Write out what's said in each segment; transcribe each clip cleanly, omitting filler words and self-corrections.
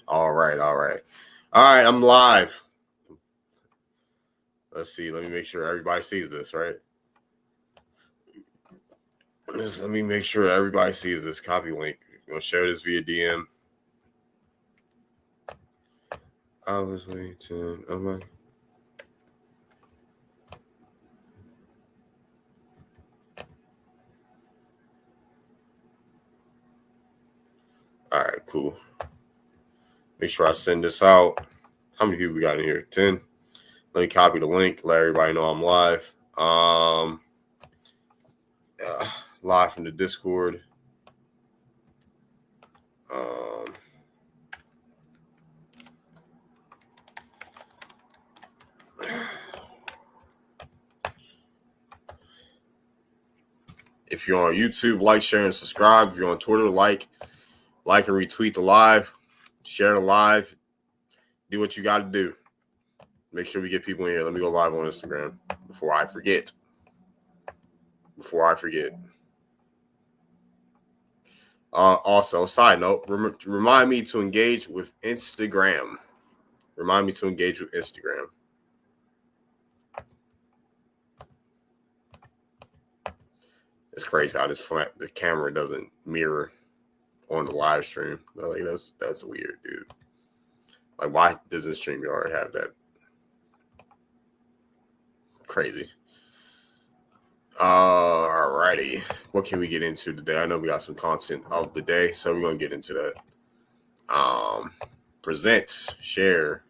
All right, all right. All right, I'm live. Let's see. Let me make sure everybody sees this, right? Let me make sure everybody sees this copy link. I'm going to share this via DM. I was waiting. All right, cool. Make sure I send this out. How many people we got in here? 10. Let me copy the link. Let everybody know I'm live. Live from the Discord. If you're on YouTube, like, share, and subscribe. If you're on Twitter, like and retweet the live. Share the live. Do what you got to do. Make sure we get people in here. Let me go live on Instagram before I forget. Also, side note, remind me to engage with Instagram. It's crazy how the camera doesn't mirror on the live stream. Like that's weird, dude. Like, why doesn't StreamYard have that? Crazy. Alrighty. What can we get into today? I know we got some content of the day, so we're gonna get into that. Present, share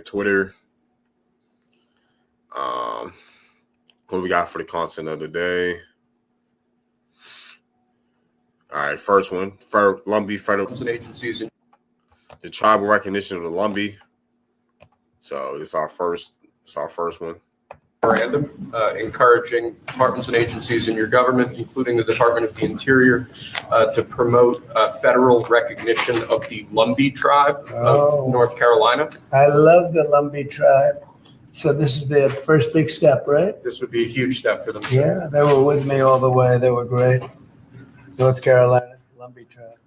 Twitter. What we got for the content of the day? All right, first one. Lumbee federal agencies. The tribal recognition of the Lumbee. So it's our first one. Memorandum encouraging departments and agencies in your government, including the Department of the Interior, to promote federal recognition of the Lumbee tribe of North Carolina. I love the Lumbee tribe. So this is their first big step, right? This would be a huge step for them. Yeah, they were with me all the way. They were great. North Carolina, Lumbee tribe.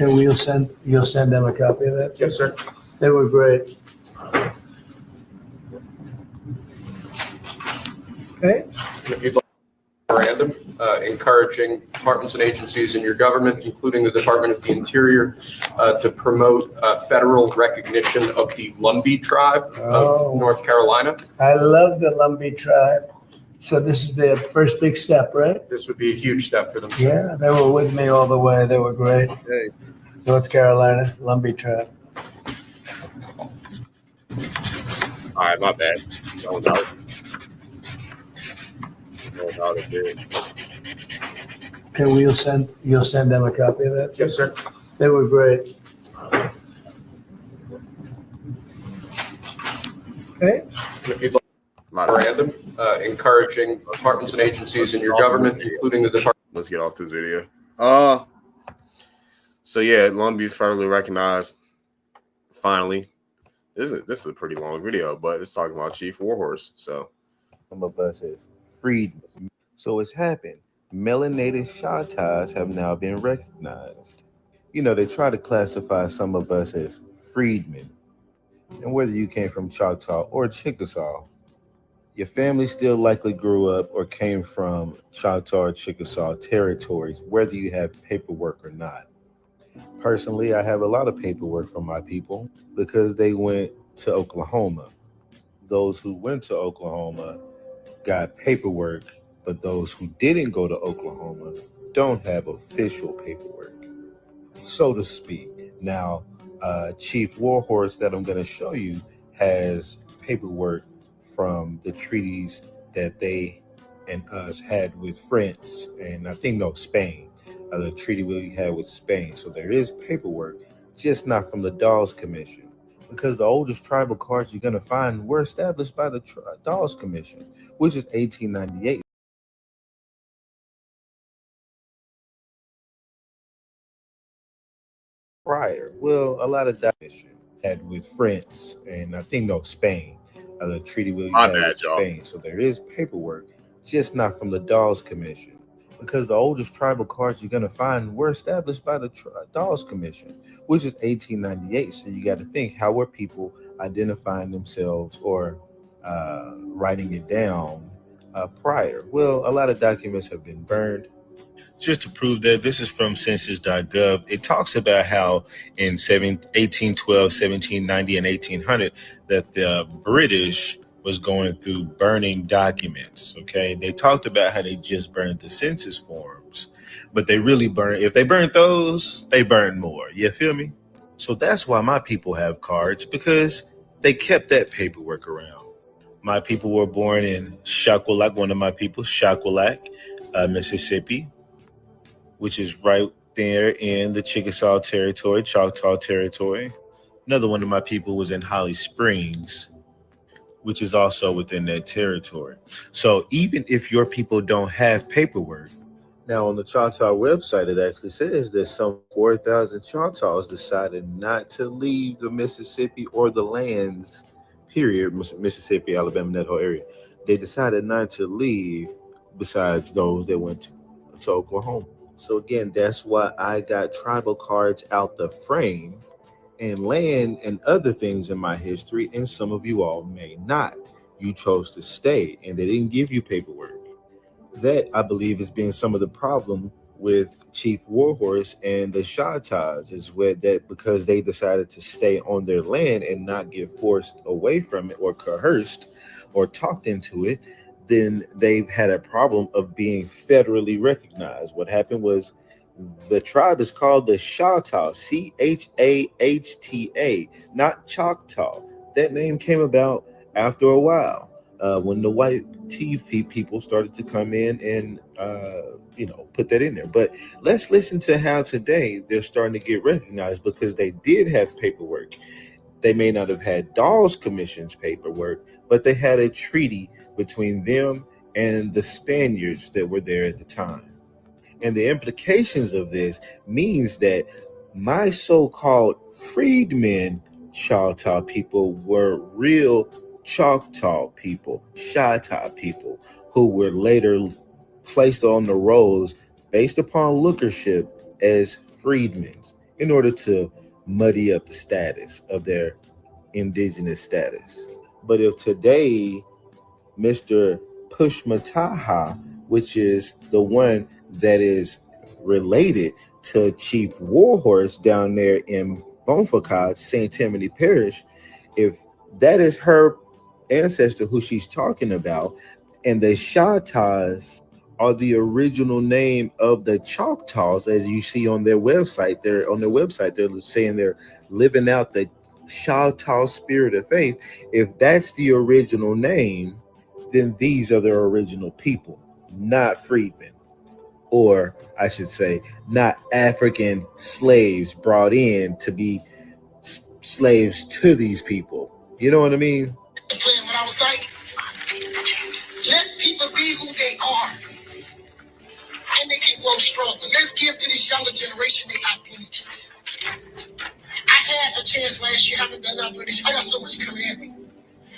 Okay, you'll send them a copy of that? Yes, sir. They were great. Okay. If you'd like a memorandum encouraging departments and agencies in your government, including the Department of the Interior, to promote federal recognition of the Lumbee tribe of North Carolina. I love the Lumbee tribe. So this is their first big step, right? This would be a huge step for them. Yeah, they were with me all the way. They were great. Hey. North Carolina, Lumbee tribe. All right, my bad. No doubt it did. Okay, you'll send them a copy of that? Yes, sir. They were great. Okay. If you'd like a memorandum encouraging departments and agencies in your government, including the Department. Let's get off this video. So yeah, Lumbee federally recognized. Finally, this is a pretty long video, but it's talking about Chief Warhorse. So some of us as freedmen. So it's happened. Melanated Choctaws have now been recognized. You know, they try to classify some of us as freedmen. And whether you came from Choctaw or Chickasaw, your family still likely grew up or came from Choctaw or Chickasaw territories, whether you have paperwork or not. Personally, I have a lot of paperwork from my people because they went to Oklahoma. Those who went to Oklahoma got paperwork, but those who didn't go to Oklahoma don't have official paperwork, so to speak. Now, Chief Warhorse that I'm going to show you has paperwork from the treaties that they and us had with France and Spain. The treaty we had with Spain. So there is paperwork, just not from the Dawes Commission, because the oldest tribal cards you're going to find were established by the Dawes Commission, which is 1898. Prior, well, a lot of that had with France and Spain. the treaty we My had bad, with y'all. Spain. So there is paperwork, just not from the Dawes Commission, because the oldest tribal cards you're going to find were established by the Dawes Commission, which is 1898. So you got to think, how were people identifying themselves or writing it down prior? Well, a lot of documents have been burned. Just to prove that, this is from census.gov. It talks about how in 1812, 1790, and 1800 that the British was going through burning documents. Okay, they talked about how they just burned the census forms, but they really burned. If they burned those, they burned more. You feel me? So that's why my people have cards, because they kept that paperwork around. My people were born in Shaquelak, one of my people, Shaquelak, Mississippi, which is right there in the Chickasaw Territory, Choctaw Territory. Another one of my people was in Holly Springs, which is also within that territory. So even if your people don't have paperwork, now on the Choctaw website, it actually says that some 4,000 Choctaws decided not to leave the Mississippi or the lands, period, Mississippi, Alabama, that whole area. They decided not to leave, besides those that went to Oklahoma. So again, that's why I got tribal cards out the frame, and land and other things in my history, and some of you all may not. You chose to stay, and they didn't give you paperwork. That, I believe, has been some of the problem with Chief Warhorse and the Shatas, is with that, because they decided to stay on their land and not get forced away from it or coerced or talked into it. Then they've had a problem of being federally recognized. What happened was, the tribe is called the Chahta, Chahta, not Choctaw. That name came about after a while, when the white chief people started to come in and put that in there. But let's listen to how today they're starting to get recognized, because they did have paperwork. They may not have had Dawes Commission's paperwork, but they had a treaty between them and the Spaniards that were there at the time. And the implications of this means that my so-called freedmen Choctaw people were real Choctaw people, Choctaw people, who were later placed on the rolls based upon lookership as freedmen in order to muddy up the status of their indigenous status. But if today Mr. Pushmataha, which is the one that is related to Chief Warhorse down there in Bonfacad, St. Tammany Parish, if that is her ancestor who she's talking about, and the Shatas are the original name of the Choctaws, as you see on their website, they're saying they're living out the Choctaw spirit of faith. If that's the original name, then these are their original people, not freedmen, or I should say, not African slaves brought in to be slaves to these people. You know what I mean? Playing what I was saying. Let people be who they are, and they can grow stronger. Let's give to this younger generation their identities. I had a chance last year, haven't done nothing, but I got so much coming at me.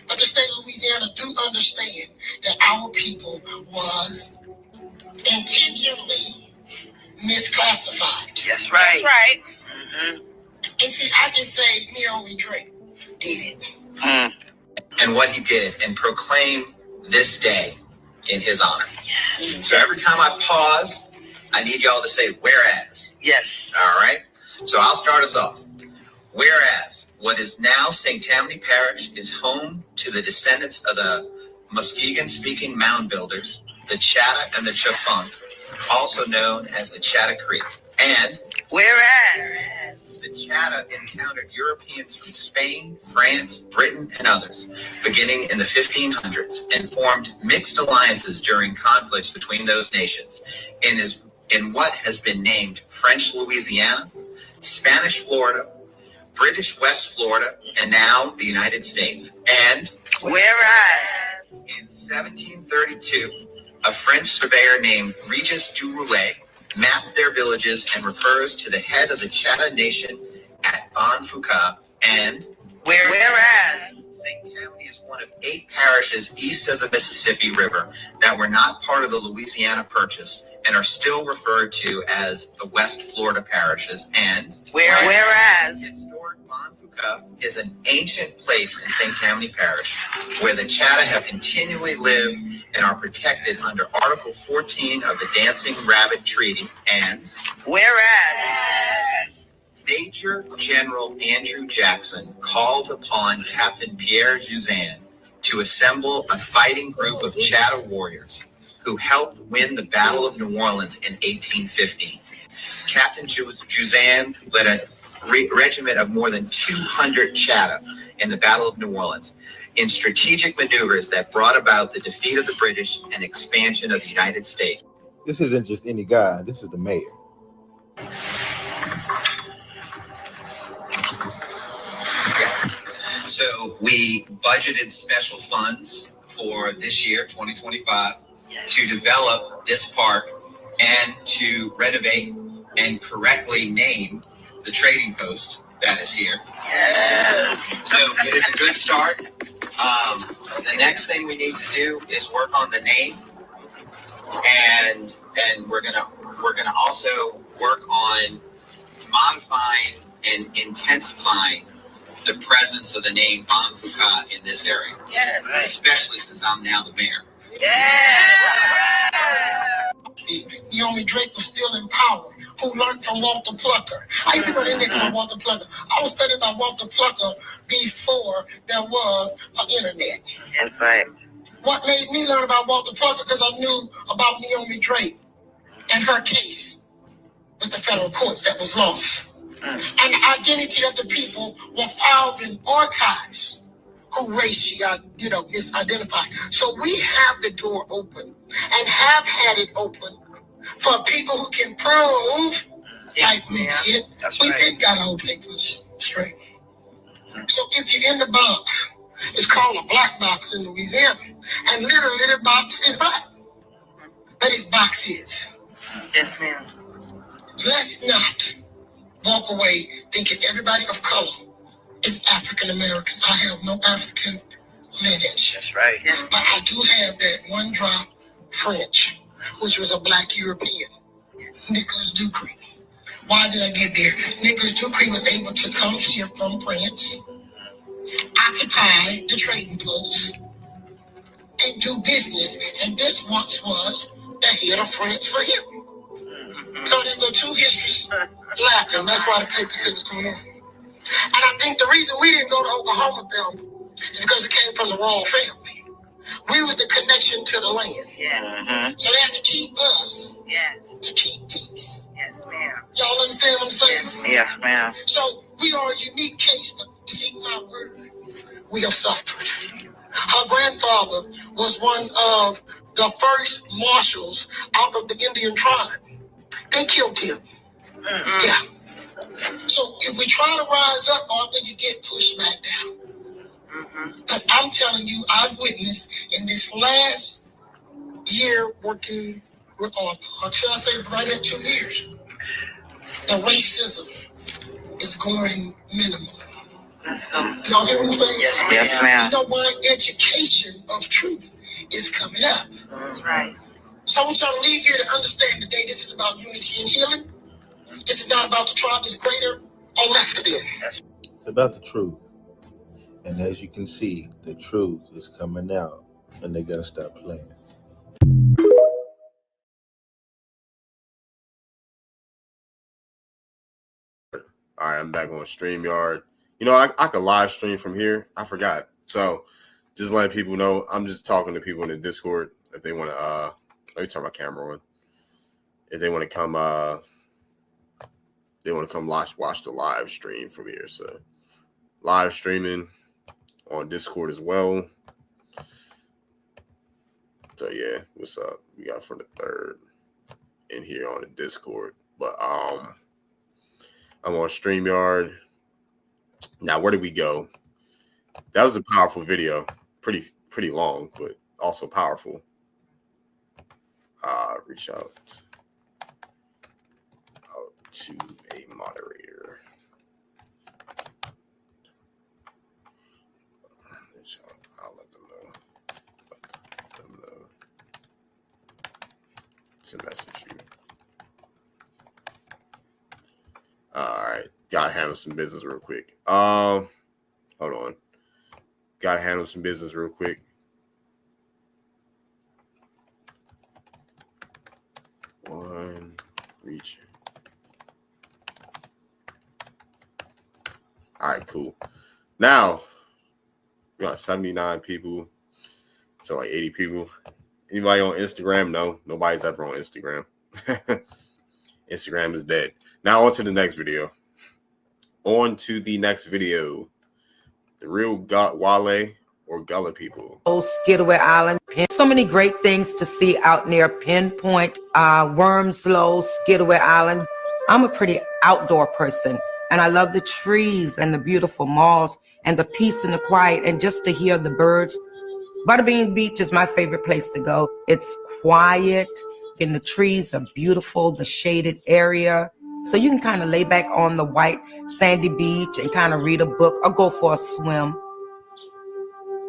But the state of Louisiana do understand that our people was intentionally misclassified. That's right. That's right. Mm-hmm. And see, I can say me only Drake did it. And what he did, and proclaim this day in his honor. Yes. So every time I pause, I need y'all to say whereas. Yes. All right. So I'll start us off. Whereas what is now St. Tammany Parish is home to the descendants of the Muskegon-speaking mound builders, the Chatta and the Chafunk, also known as the Chatta Creek. And whereas the Chatta encountered Europeans from Spain, France, Britain, and others, beginning in the 1500s, and formed mixed alliances during conflicts between those nations, in what has been named French Louisiana, Spanish Florida, British West Florida, and now the United States. And whereas in 1732, a French surveyor named Regis du Roulet mapped their villages and refers to the head of the Chatta Nation at Bonfouca. And whereas St. Tammany is one of 8 parishes east of the Mississippi River that were not part of the Louisiana Purchase and are still referred to as the West Florida parishes. And whereas historic Montfouca is an ancient place in St. Tammany Parish where the Chatta have continually lived and are protected under Article 14 of the Dancing Rabbit Treaty. And whereas Major General Andrew Jackson called upon Captain Pierre Juzan to assemble a fighting group of Chatta warriors who helped win the Battle of New Orleans in 1815. Captain Juzan led a regiment of more than 200 Chatta in the Battle of New Orleans in strategic maneuvers that brought about the defeat of the British and expansion of the United States. This isn't just any guy. This is the mayor. So we budgeted special funds for this year, 2025, to develop this park and to renovate and correctly name the trading post that is here. Yes. So it is a good start. The next thing we need to do is work on the name, and we're gonna also work on modifying and intensifying the presence of the name Montfouca in this area. Yes. Especially since I'm now the mayor. Naomi Drake was still in power, who learned from Walter Plucker. I even got index on Walter Plucker. I was studying about Walter Plucker before there was an internet. That's right. What made me learn about Walter Plucker? Because I knew about Naomi Drake and her case with the federal courts that was lost. And the identity of the people were filed in archives who race she misidentified. So we have the door open and have had it open for people who can prove, like we did. We did got our papers straight. So if you're in the box, it's called a black box in Louisiana, and literally the box is black, but its box is. Yes, ma'am. Let's not walk away thinking everybody of color is African American. I have no African lineage. That's right. Yes. But I do have that one drop French, which was a black European, Nicholas Ducree. Why did I get there? Nicholas Ducree was able to come here from France, occupy the trading post, and do business. And this once was the head of France for him. So there go two histories laughing. That's why the paper said what's going on. And I think the reason we didn't go to Oklahoma film is because we came from the wrong family. We was the connection to the land. Yeah. So they had to keep us to keep peace. Yes, ma'am. Y'all understand what I'm saying? Yes, ma'am. So we are a unique case, but take my word, we have suffered. Her grandfather was one of the first marshals out of the Indian tribe. They killed him. Yeah. So if we try to rise up, Arthur, you get pushed back down. But I'm telling you, I've witnessed in this last year working with Arthur, or should I say right at 2 years, the racism is going minimal. Y'all hear what I'm saying? Yes, ma'am. You know why? Education of truth is coming up. That's right. So I want y'all to leave here to understand today this is about unity and healing. This is not about the tribe is greater or lesser than. It's about the truth. And as you can see, the truth is coming out, and they gotta stop playing. All right, I'm back on StreamYard. You know, I could live stream from here. I forgot. So just letting people know, I'm just talking to people in the Discord if they want to, let me turn my camera on. If they want to come, watch the live stream from here. So live streaming on Discord as well. So yeah, what's up? We got for the third in here on the Discord. But I'm on StreamYard. Now, where did we go? That was a powerful video. Pretty long, but also powerful. Reach out to a moderator. Reach out to message you. All right. Gotta handle some business real quick. Hold on. Gotta handle some business real quick. One reach. All right, cool. Now we got 79 people. So like 80 people. Anybody on Instagram? No, nobody's ever on Instagram. Instagram is dead. Now on to the next video. On to the next video. The real Wale or Gullah people. Skidaway Island. So many great things to see out near Pinpoint, Wormslow, Skidaway Island. I'm a pretty outdoor person, and I love the trees and the beautiful malls and the peace and the quiet and just to hear the birds. Butterbean Beach is my favorite place to go. It's quiet, and the trees are beautiful, the shaded area. So you can kind of lay back on the white sandy beach and kind of read a book or go for a swim.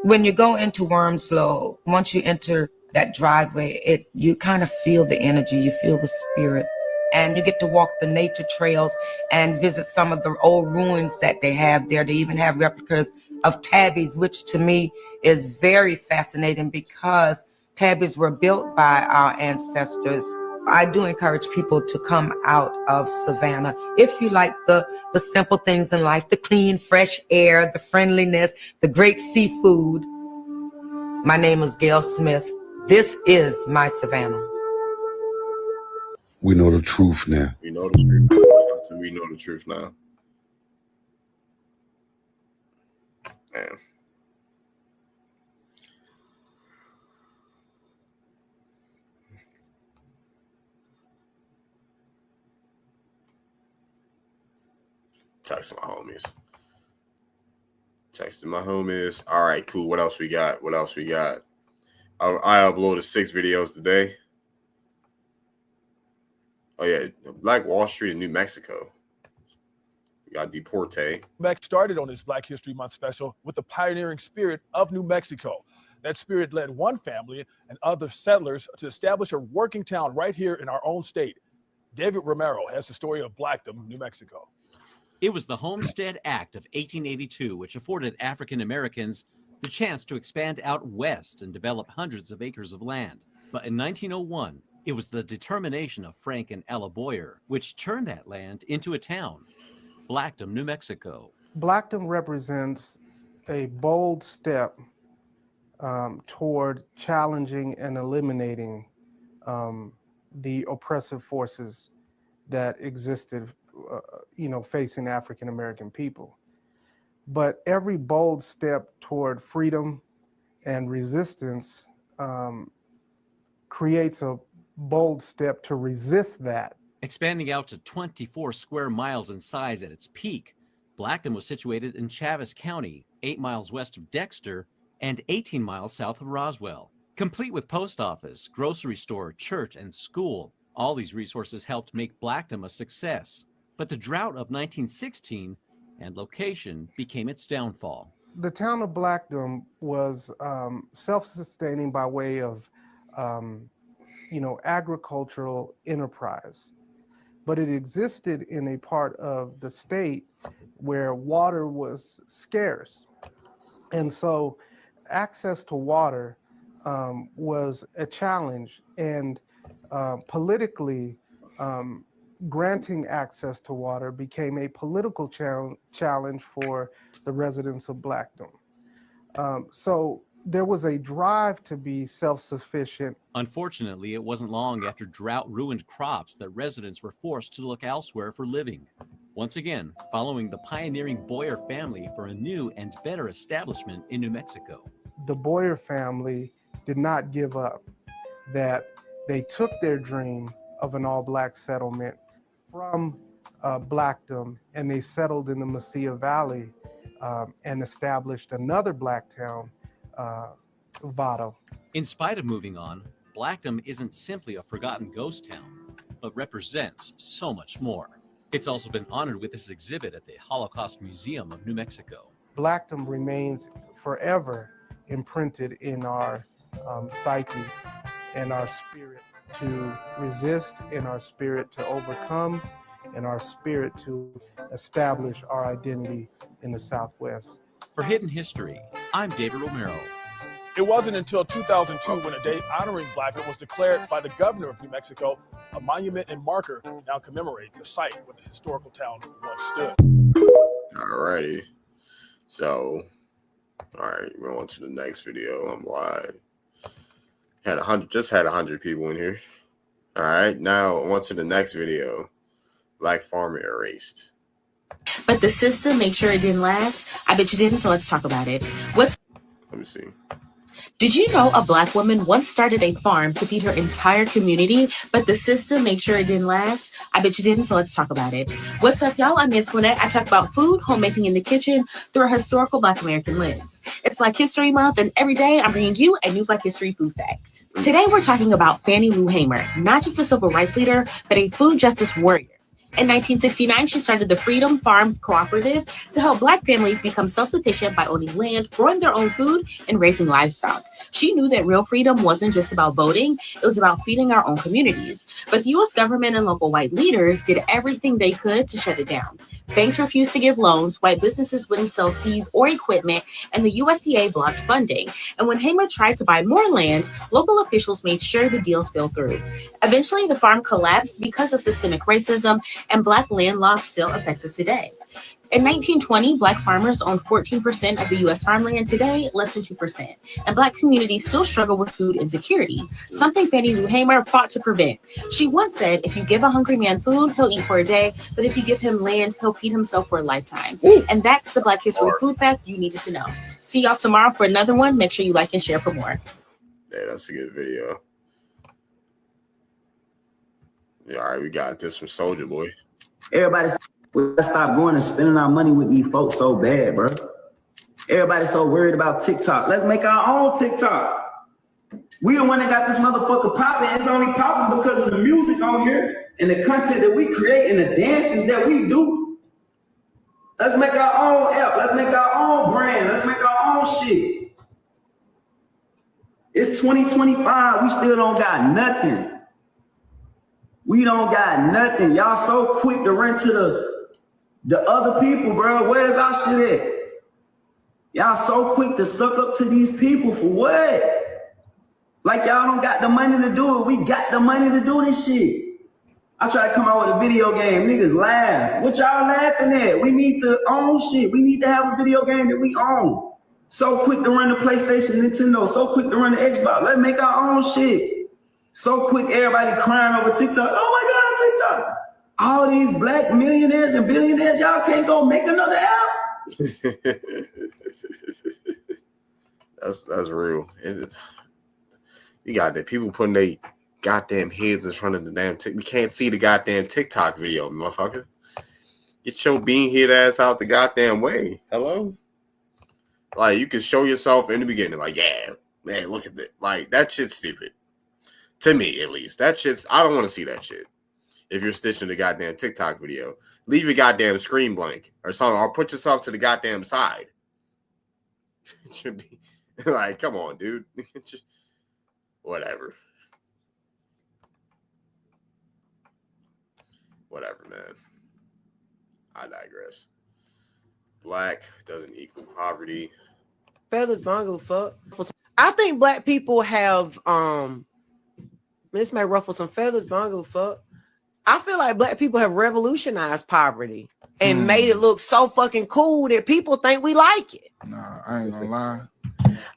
When you go into Wormslow, once you enter that driveway, you kind of feel the energy, you feel the spirit. And you get to walk the nature trails and visit some of the old ruins that they have there. They even have replicas of tabbies, which to me is very fascinating because tabbies were built by our ancestors. I do encourage people to come out of Savannah if you like the simple things in life, the clean, fresh air, the friendliness, the great seafood. My name is Gail Smith. This is my Savannah. We know the truth now. We know the truth. We know the truth now. Man. Texting my homies. Texting my homies. All right, cool. What else we got? What else we got? I uploaded 6 videos today. Oh, yeah. Black Wall Street in New Mexico. We got Deporte. Max started on his Black History Month special with the pioneering spirit of New Mexico. That spirit led one family and other settlers to establish a working town right here in our own state. David Romero has the story of Blackdom, New Mexico. It was the Homestead Act of 1882, which afforded African Americans the chance to expand out west and develop hundreds of acres of land. But in 1901, it was the determination of Frank and Ella Boyer which turned that land into a town, Blackdom, New Mexico. Blackdom represents a bold step toward challenging and eliminating the oppressive forces that existed, facing African American people. But every bold step toward freedom and resistance creates a bold step to resist that. Expanding out to 24 square miles in size at its peak, Blackdom was situated in Chaves County, 8 miles west of Dexter and 18 miles south of Roswell. Complete with post office, grocery store, church, and school, all these resources helped make Blackdom a success. But the drought of 1916 and location became its downfall. The town of Blackdom was self-sustaining by way of agricultural enterprise. But it existed in a part of the state where water was scarce. And so access to water was a challenge. And politically, granting access to water became a political challenge for the residents of Blackdom. So there was a drive to be self-sufficient. Unfortunately, it wasn't long after drought ruined crops that residents were forced to look elsewhere for living. Once again, following the pioneering Boyer family for a new and better establishment in New Mexico. The Boyer family did not give up, that they took their dream of an all-Black settlement from Blackdom, and they settled in the Mesilla Valley and established another Black town, Vado. In spite of moving on, Blackdom isn't simply a forgotten ghost town, but represents so much more. It's also been honored with this exhibit at the Holocaust Museum of New Mexico. Blackdom remains forever imprinted in our psyche and our spirit to resist, and our spirit to overcome, and our spirit to establish our identity in the Southwest. For Hidden History, I'm David Romero. It wasn't until 2002 when a day honoring Blackman was declared by the governor of New Mexico a monument and marker now commemorate the site where the historical town once stood. Alrighty. So, all right, we're on to the next video. I'm live. Had 100 people in here. All right, now on to the next video. Black farmer erased. But the system, make sure it didn't last. I bet you didn't, so let's talk about it. Let me see. Did you know a Black woman once started a farm to feed her entire community, but the system made sure it didn't last? I bet you didn't, so let's talk about it. What's up, y'all? I'm Antoinette. I talk about food, homemaking in the kitchen through a historical Black American lens. It's Black History Month, and every day I'm bringing you a new Black History food fact. Today we're talking about Fannie Lou Hamer, not just a civil rights leader, but a food justice warrior. In 1969, she started the Freedom Farm Cooperative to help Black families become self-sufficient by owning land, growing their own food, and raising livestock. She knew that real freedom wasn't just about voting, it was about feeding our own communities. But the U.S. government and local white leaders did everything they could to shut it down. Banks refused to give loans, white businesses wouldn't sell seed or equipment, and the USDA blocked funding. And when Hamer tried to buy more land, local officials made sure the deals fell through. Eventually, the farm collapsed because of systemic racism, and Black land law still affects us today. In 1920, Black farmers owned 14% of the U.S. farmland. Today, less than 2%. And Black communities still struggle with food insecurity, something Fannie Lou Hamer fought to prevent. She once said, if you give a hungry man food, he'll eat for a day, but if you give him land, he'll feed himself for a lifetime. And that's the Black History food fact you needed to know. See y'all tomorrow for another one. Make sure you like and share for more. Yeah, that's a good video. Yeah, all right, we got this from Soulja Boy. Everybody stop going and spending our money with these folks so bad, bro. Everybody's so worried about TikTok. Let's make our own TikTok. We the one that got this motherfucker popping. It's only popping because of the music on here and the content that we create and the dances that we do. Let's make our own app. Let's make our own brand. Let's make our own shit. It's 2025. We still don't got nothing. We don't got nothing. Y'all so quick to run to the other people, bro. Where's our shit at? Y'all so quick to suck up to these people for what? Like y'all don't got the money to do it. We got the money to do this shit. I try to come out with a video game. Niggas laugh. What y'all laughing at? We need to own shit. We need to have a video game that we own. So quick to run the PlayStation, Nintendo. So quick to run the Xbox. Let's make our own shit. So quick, everybody crying over TikTok. Oh my God, TikTok. All these Black millionaires and billionaires, y'all can't go make another app. That's real. You got that people putting their goddamn heads in front of the damn we can't see the goddamn TikTok video, motherfucker. Get your bean head ass out the goddamn way. Hello? Like, you can show yourself in the beginning, like, yeah, man, look at that. Like, that shit's stupid. To me, at least. That shit's, I don't want to see that shit. If you're stitching the goddamn TikTok video, leave your goddamn screen blank or something, or put yourself to the goddamn side. It should be like, come on, dude. Whatever. Whatever, man. I digress. Black doesn't equal poverty. Fellas, bongo, fuck. I think Black people have this may ruffle some feathers, but I don't give a fuck. I feel like Black people have revolutionized poverty and made it look so fucking cool that people think we like it. Nah, I ain't gonna lie.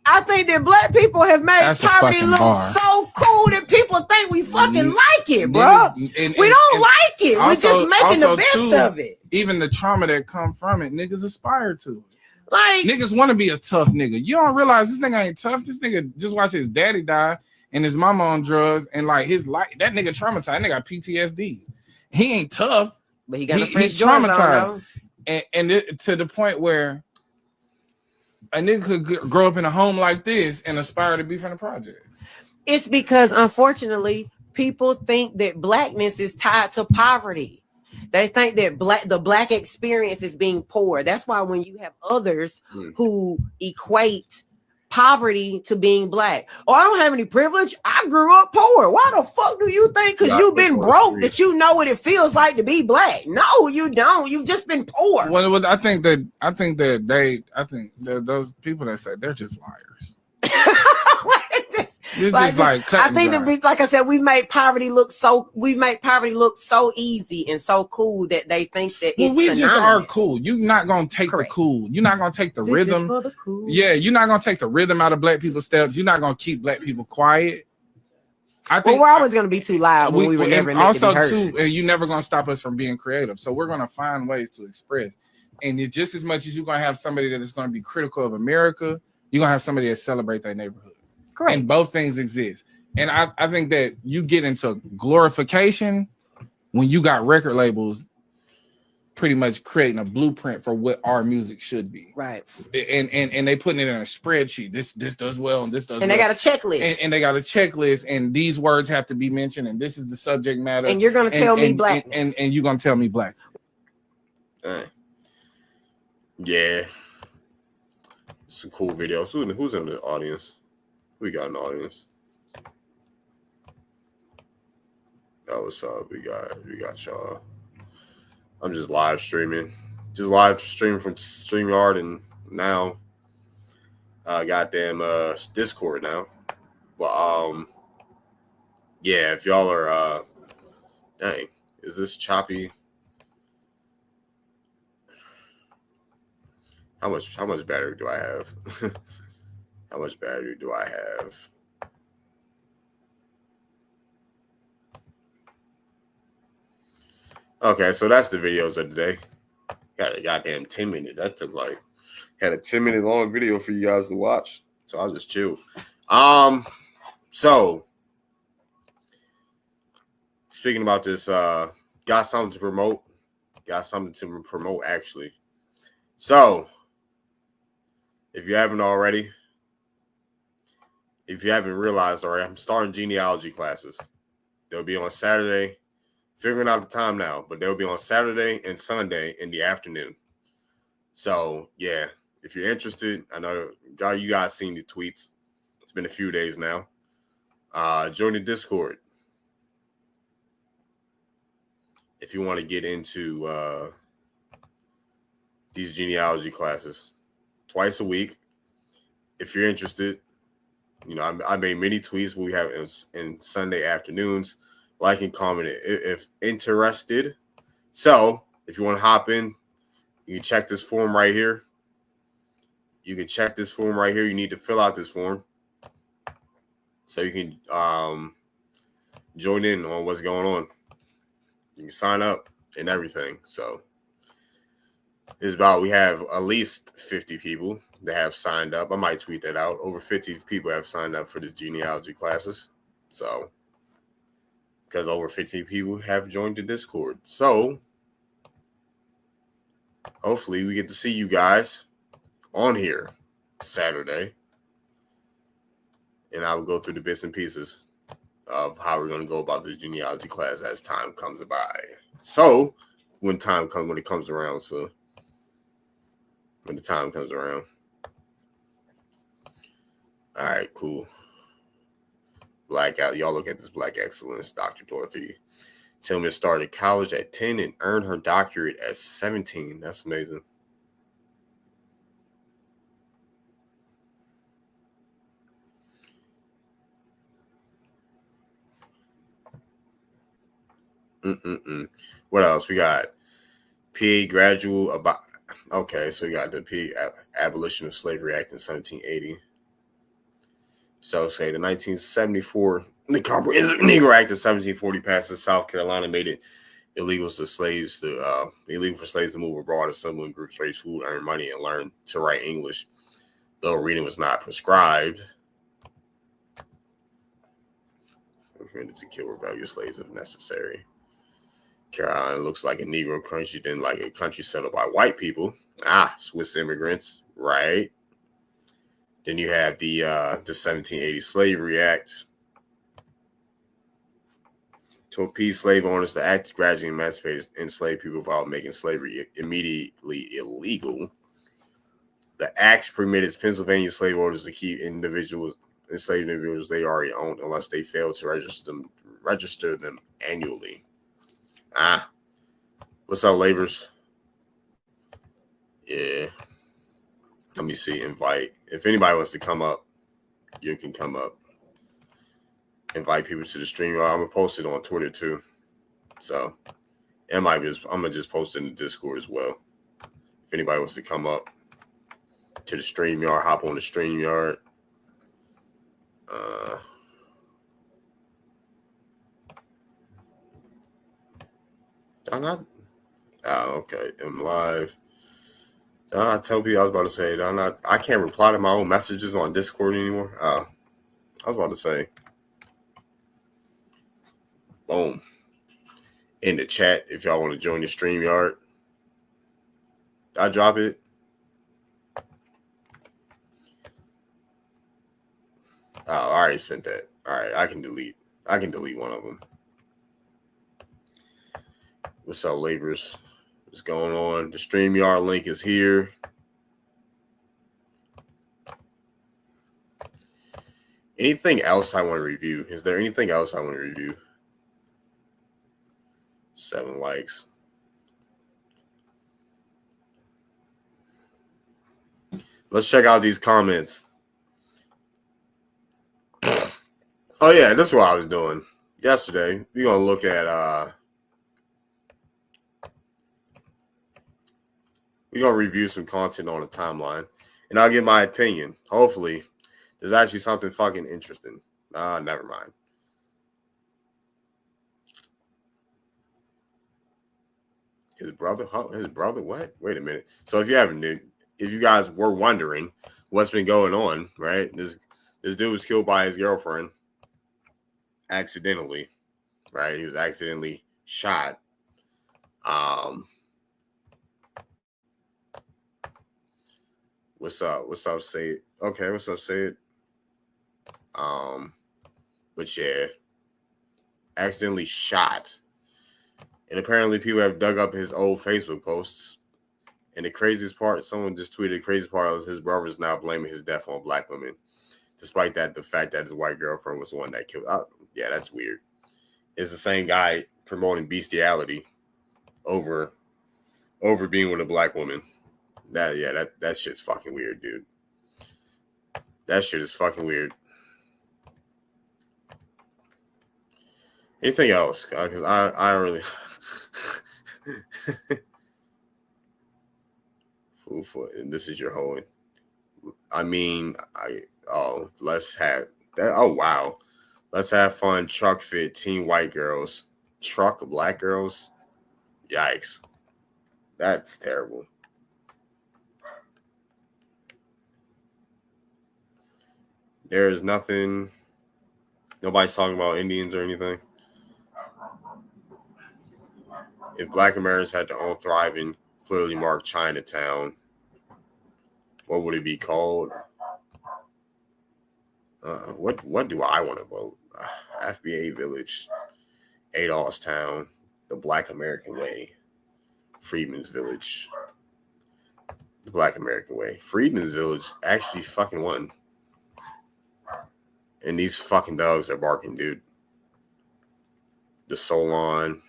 I think that Black people have made poverty look so cool that people think we fucking like it, bro. We don't like it. We're just making the best of it. Even the trauma that come from it, niggas aspire to. Like niggas want to be a tough nigga. You don't realize this nigga ain't tough. This nigga just watched his daddy die and his mama on drugs, and like his life, that nigga traumatized. That nigga got PTSD. He ain't tough, but he got he's traumatized, and to the point where a nigga could grow up in a home like this and aspire to be from the project. It's because unfortunately people think that Blackness is tied to poverty. They think that the Black experience is being poor. That's why when you have others who equate poverty to being black. Oh, I don't have any privilege. I grew up poor. Why the fuck do you think? Because you've been broke that you know what it feels like to be black. No, you don't. You've just been poor. Well, I think that those people that say they're just liars. You're just like I think that like I said, we make poverty look so easy and so cool that they think that well, it's we just synonymous. are cool. You're not gonna take the cool. You're not gonna take the This rhythm. is for the cool. Yeah, you're not gonna take the rhythm out of black people's steps. You're not gonna keep black people quiet. I think we're always gonna be too loud when we were never meant to also be heard. too, and you're never gonna stop us from being creative. So we're gonna find ways to express. And it, just as much as you're gonna have somebody that is gonna be critical of America, you're gonna have somebody that celebrate their neighborhood. Correct. And both things exist. And I think that you get into glorification when you got record labels pretty much creating a blueprint for what our music should be. Right. And they putting it in a spreadsheet. This does well and this does And well. they got a checklist. And they got a checklist, and these words have to be mentioned, and this is the subject matter. And you're gonna tell me black. And you're gonna tell me black. Yeah. Some cool videos. Who's in the audience? We got an audience. Oh, what's up? We got y'all. I'm just live streaming. Just live streaming from StreamYard and now goddamn Discord now. But yeah, if y'all are dang, is this choppy? How much battery do I have? How much battery do I have? Okay, so that's the videos of the day. Got a goddamn 10 minute. That took had a 10-minute long video for you guys to watch. So I was just chill. So speaking about this, got something to promote. Actually. So if you haven't already, if you haven't realized already, I'm starting genealogy classes. They'll be on Saturday. Figuring out the time now, but they'll be on Saturday and Sunday in the afternoon. So yeah, if you're interested, I know you guys seen the tweets. It's been a few days now. Join the Discord if you want to get into these genealogy classes twice a week. If you're interested, I made many tweets. We have in Sunday afternoons. Like and comment if interested. So if you want to hop in, you can check this form right here. You need to fill out this form so you can join in on what's going on. You can sign up and everything. So we have at least 50 people that have signed up. I might tweet that out. Over 50 people have signed up for this genealogy classes. So because over 15 people have joined the Discord. So hopefully we get to see you guys on here Saturday. And I will go through the bits and pieces of how we're going to go about this genealogy class as time comes by. So when the time comes around. All right, cool. Y'all look at this Black excellence. Dr. Dorothy Tillman started college at 10 and earned her doctorate at 17. That's amazing. What else? We got PA gradual about. Okay, so we got the PA Abolition of Slavery Act in 1780. So say the 1974 the Comprehensive Negro Act of 1740 passed in South Carolina, made it illegal for slaves to move abroad, assemble in groups, raise food, earn money, and learn to write English, though reading was not prescribed. Permitted to kill rebellious slaves if necessary. Carolina looks like a Negro country than like a country settled by white people. Swiss immigrants, right? Then you have the 1780 Slavery Act. To appease slave owners, the act gradually emancipated enslaved people without making slavery immediately illegal. The acts permitted Pennsylvania slave owners to keep enslaved individuals they already owned unless they failed to register them annually. What's up, laborers? Yeah. Let me see. Invite. If anybody wants to come up, you can come up. Invite people to the stream. I'm gonna post it on Twitter too. So I'm gonna just post it in the Discord as well. If anybody wants to come up to the StreamYard, hop on the StreamYard. I'm not. Oh, okay. I'm live. Did I not tell people I was about to say? I can't reply to my own messages on Discord anymore. I was about to say. Boom. In the chat, if y'all want to join the StreamYard. Did I drop it? Oh, I already sent that. All right, I can delete one of them. What's up, laborers? What's going on? The StreamYard link is here. Anything else I want to review? Is there anything else I want to review? 7 likes. Let's check out these comments. Oh yeah, this is what I was doing yesterday. We're gonna look at we're gonna review some content on the timeline, and I'll give my opinion. Hopefully, there's actually something fucking interesting. Never mind. His brother? What? Wait a minute. So if you guys were wondering what's been going on, right? This dude was killed by his girlfriend accidentally, right? He was accidentally shot. What's up? What's up, Say? Okay, what's up, Say? But yeah, accidentally shot. And apparently people have dug up his old Facebook posts. And the craziest part, someone just tweeted, the craziest part was his brother is now blaming his death on black women. Despite that, the fact that his white girlfriend was the one that killed. Yeah, that's weird. It's the same guy promoting bestiality over being with a black woman. That shit's fucking weird, dude. That shit is fucking weird. Anything else? Because I don't really. Food for, and this is your whole. I mean, let's have that. Oh wow, let's have fun. Truck fit teen white girls, truck black girls. Yikes, that's terrible. There's nothing. Nobody's talking about Indians or anything. If Black Americans had their own thriving, clearly marked Chinatown, what would it be called? What do I want to vote? FBA Village, Adolfstown, the Black American Way, Freedmen's Village, the Black American Way. Freedmen's Village actually fucking won. And these fucking dogs are barking, dude. The Solon.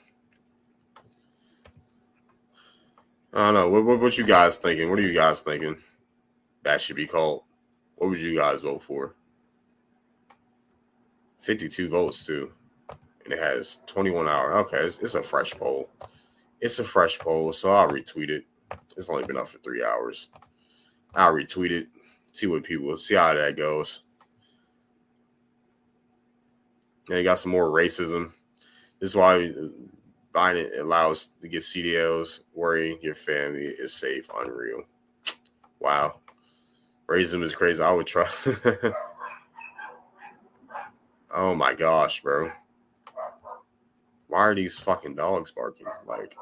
I don't know. What you guys thinking? What are you guys thinking that should be called? What would you guys vote for? 52 votes, too. And it has 21 hours. Okay, it's a fresh poll. It's a fresh poll, so I'll retweet it. It's only been up for 3 hours. I'll retweet it. See how that goes. And you got some more racism. This is why Biden allows to get CDLs, worrying your family is safe. Unreal. Wow. Racism is crazy. I would try. Oh my gosh, bro. Why are these fucking dogs barking? Like,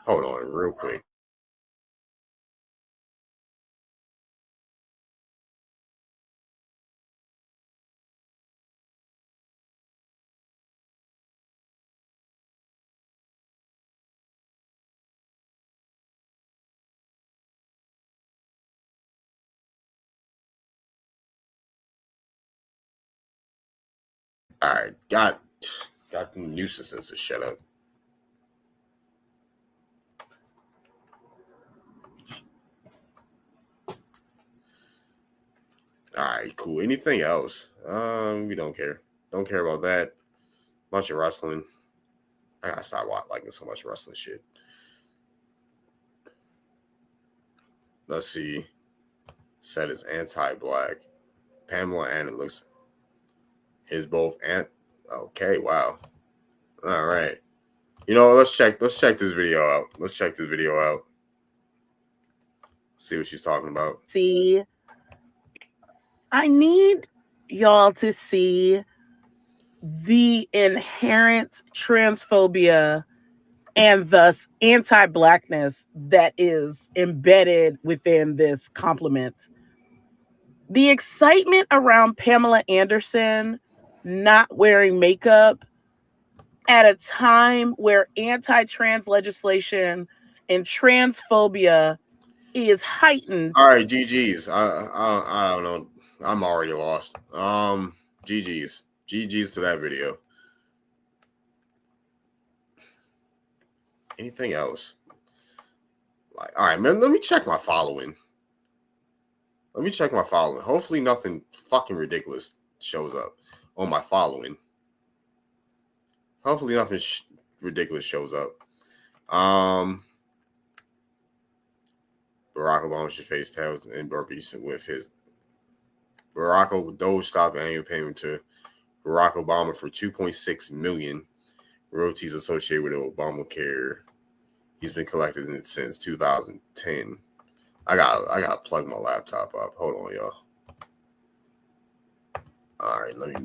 hold on real quick. All right, got the nuisances to shut up. All right, cool. Anything else? We don't care. Don't care about that. Bunch of wrestling. I gotta stop liking so much wrestling shit. Let's see. Said it's anti-black. Pamela Anderson is both okay, wow. All right. You know, let's check this video out. See what she's talking about. See, I need y'all to see the inherent transphobia and thus anti-blackness that is embedded within this compliment. The excitement around Pamela Anderson not wearing makeup at a time where anti-trans legislation and transphobia is heightened. All right, GG's. I don't know. I'm already lost. GG's to that video. Anything else? Like, all right, man. Let me check my following. Hopefully, nothing fucking ridiculous shows up on my following. Hopefully, nothing ridiculous shows up. Barack Obama should face health and burpees with his Doge stop annual payment to Barack Obama for $2.6 million royalties associated with Obamacare. He's been collecting it since 2010. I gotta plug my laptop up. Hold on, y'all. All right, let me.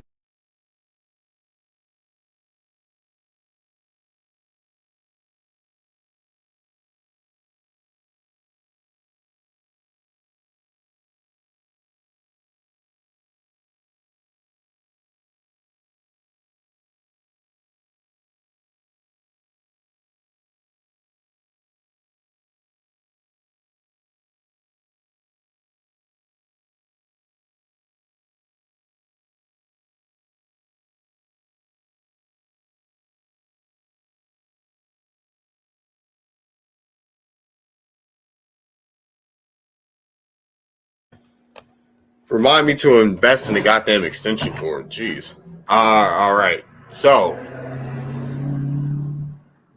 Remind me to invest in the goddamn extension cord. Jeez. All right. So,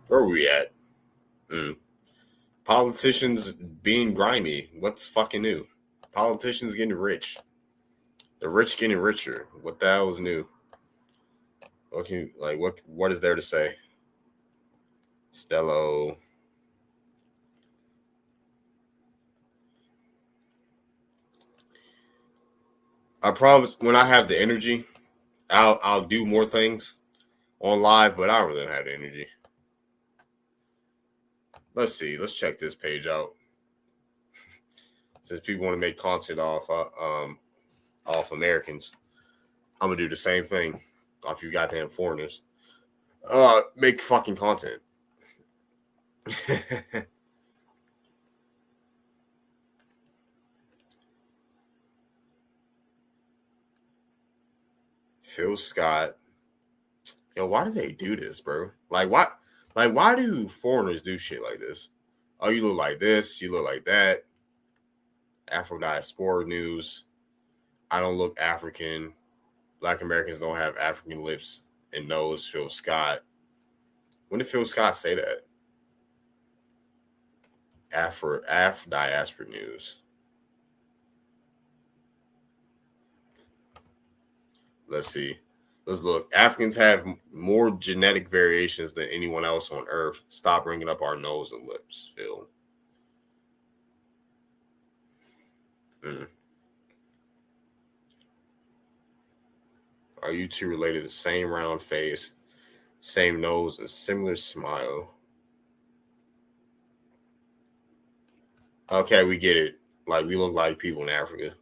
where are we at? Politicians being grimy. What's fucking new? Politicians getting rich. The rich getting richer. What the hell is new? What is there to say? Stello. I promise when I have the energy, I'll do more things on live, but I don't really have the energy. Let's see. Let's check this page out. Since people want to make content off Americans, I'm gonna do the same thing off you goddamn foreigners. Make fucking content. Phil Scott. Yo, why do they do this, bro? Why do foreigners do shit like this? Oh, you look like this, you look like that. Afro diaspora news. I don't look African. Black Americans don't have African lips and nose. Phil Scott. When did Phil Scott say that? Afro diaspora news. Let's see. Let's look. Africans have more genetic variations than anyone else on Earth. Stop bringing up our nose and lips, Phil. Are you two related? The same round face, same nose, and similar smile. Okay, we get it. Like, we look like people in Africa.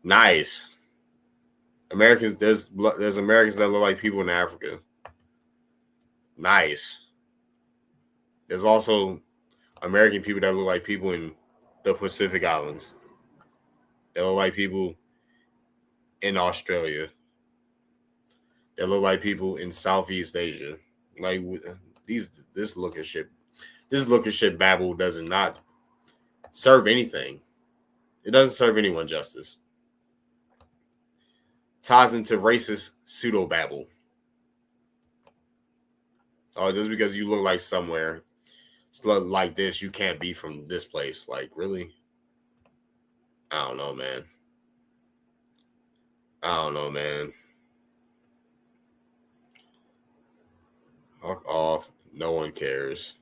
Nice. Americans, there's Americans that look like people in Africa. Nice. There's also American people that look like people in the Pacific Islands. They look like people in Australia. They look like people in Southeast Asia. Like this look of shit babble does not serve anything. It doesn't serve anyone justice. Ties into racist pseudo babble. Oh, just because you look like somewhere like this, you can't be from this place. Like, really? I don't know, man. Fuck off. No one cares.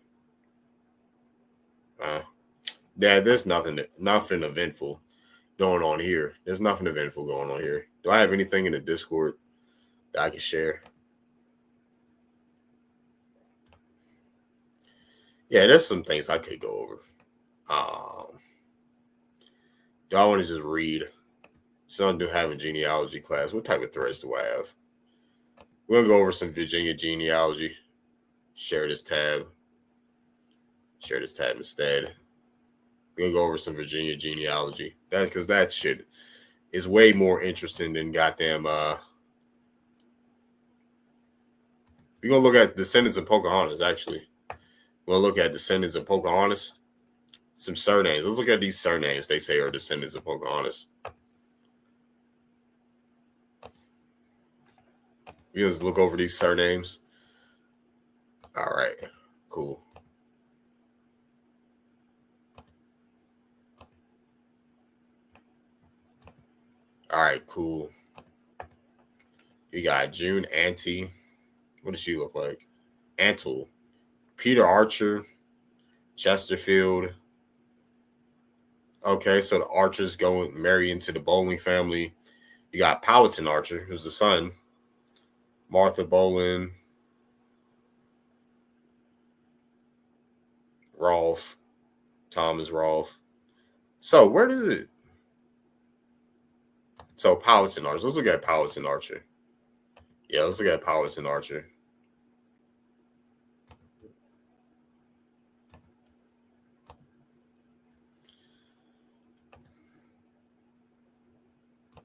Yeah, there's nothing eventful going on here. There's nothing eventful going on here. Do I have anything in the Discord that I can share? Yeah, there's some things I could go over. Do I want to just read? Some do have a genealogy class. What type of threads do I have? We're going to go over some Virginia genealogy. Share this tab instead. We're going to go over some Virginia genealogy. That's because that shit is way more interesting than goddamn. We're going to look at descendants of Pocahontas, actually. We'll look at descendants of Pocahontas. Some surnames. Let's look at these surnames they say are descendants of Pocahontas. You just look over these surnames. All right, cool. All right, cool. You got June Ante. What does she look like? Antle. Peter Archer. Chesterfield. Okay, so the Archers marry into the Bowling family. You got Powhatan Archer, who's the son. Martha Boland. Rolfe. Thomas Rolfe. So where does it? So Powhatan Archer. Let's look at Powhatan Archer. Yeah, let's look at Powhatan Archer.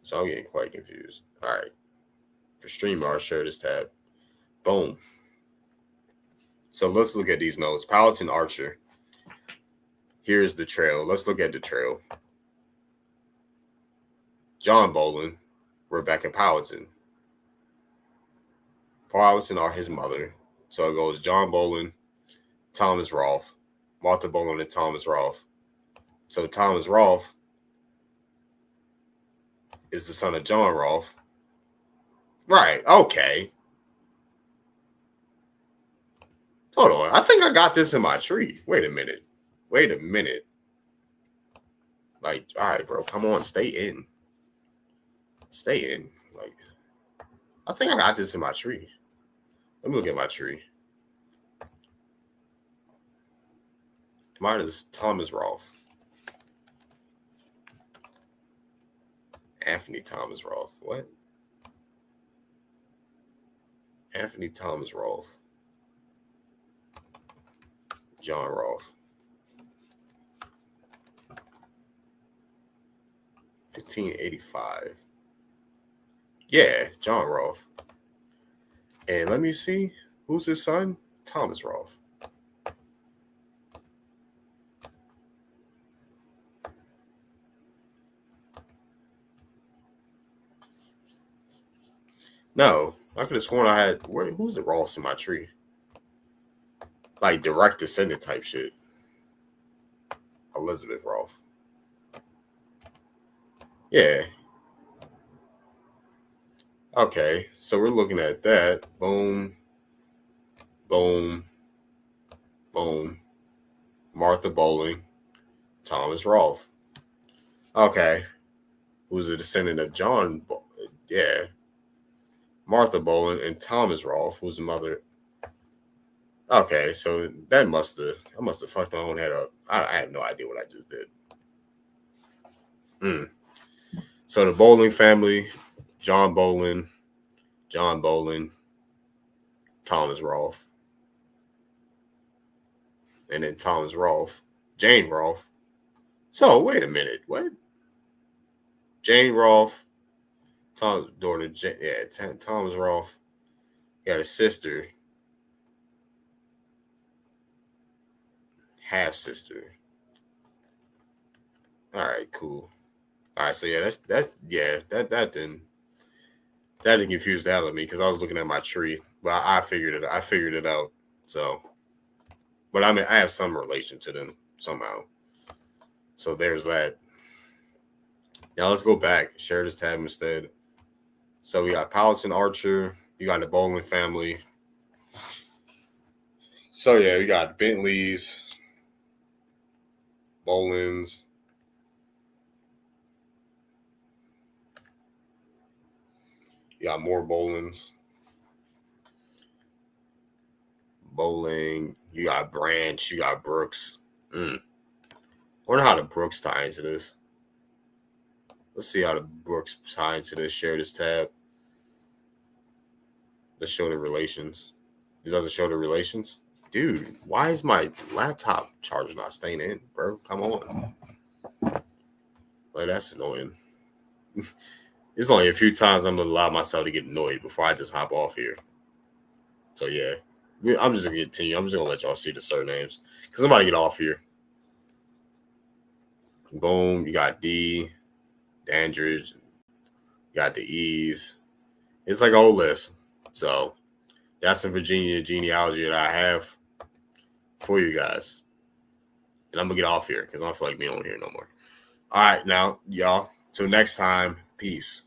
So I'm getting quite confused. All right. For streamer, I'll share this tab. Boom. So let's look at these notes. Powhatan Archer. Here's the trail. Let's look at the trail. John Boland, Rebecca Powhatan. Powhatan are his mother. So it goes John Boland, Thomas Rolfe, Martha Boland, and Thomas Rolfe. So Thomas Rolfe is the son of John Rolfe. Right, okay. Hold on. I think I got this in my tree. Wait a minute. Like, all right, bro. Come on. Stay in. Like, I think I got this in my tree. Let me look at my tree. Mine is Thomas Rolfe. Anthony Thomas Rolfe. What? Anthony Thomas Rolfe. John Rolfe. 1585. Yeah, John Rolfe. And let me see. Who's his son? Thomas Rolfe. No, I could have sworn I had. Who's the Ross in my tree? Like direct descendant type shit. Elizabeth Rolfe. Yeah. Okay, so we're looking at that. Boom. Boom. Boom. Martha Boling. Thomas Rolfe. Okay. Who's a descendant of John? Yeah. Martha Boland and Thomas Rolfe, who's the mother. Okay, so I must have fucked my own head up. I have no idea what I just did. So the Boling family, John Boland, Thomas Rolfe, and then Thomas Rolfe, Jane Rolfe. So wait a minute, what? Jane Rolfe, Tom's daughter, Thomas Rolfe, got a sister, half sister. All right, cool. All right, so yeah, that didn't confuse the hell out of me because I was looking at my tree, but I figured it out. So, but I mean, I have some relation to them somehow. So there's that. Now let's go back. Share this tab instead. So we got Powelton Archer. You got the Bowling family. So yeah, we got Bentleys, Bolins. You got more Bolins. Bowling. You got Branch. You got Brooks. I wonder how the Brooks tie into this. Let's see how the Brooks tie into this. Share this tab. Let's show the relations. It doesn't show the relations. Dude, why is my laptop charger not staying in, bro? Come on. Like, that's annoying. It's only a few times I'm going to allow myself to get annoyed before I just hop off here. So, yeah. I'm just going to continue. I'm just going to let y'all see the surnames because I'm about to get off here. Boom. You got D, Dandridge. You got the E's. It's like a whole list. So, that's the Virginia genealogy that I have for you guys. And I'm going to get off here because I don't feel like being on here no more. All right, now, y'all. Till next time, peace.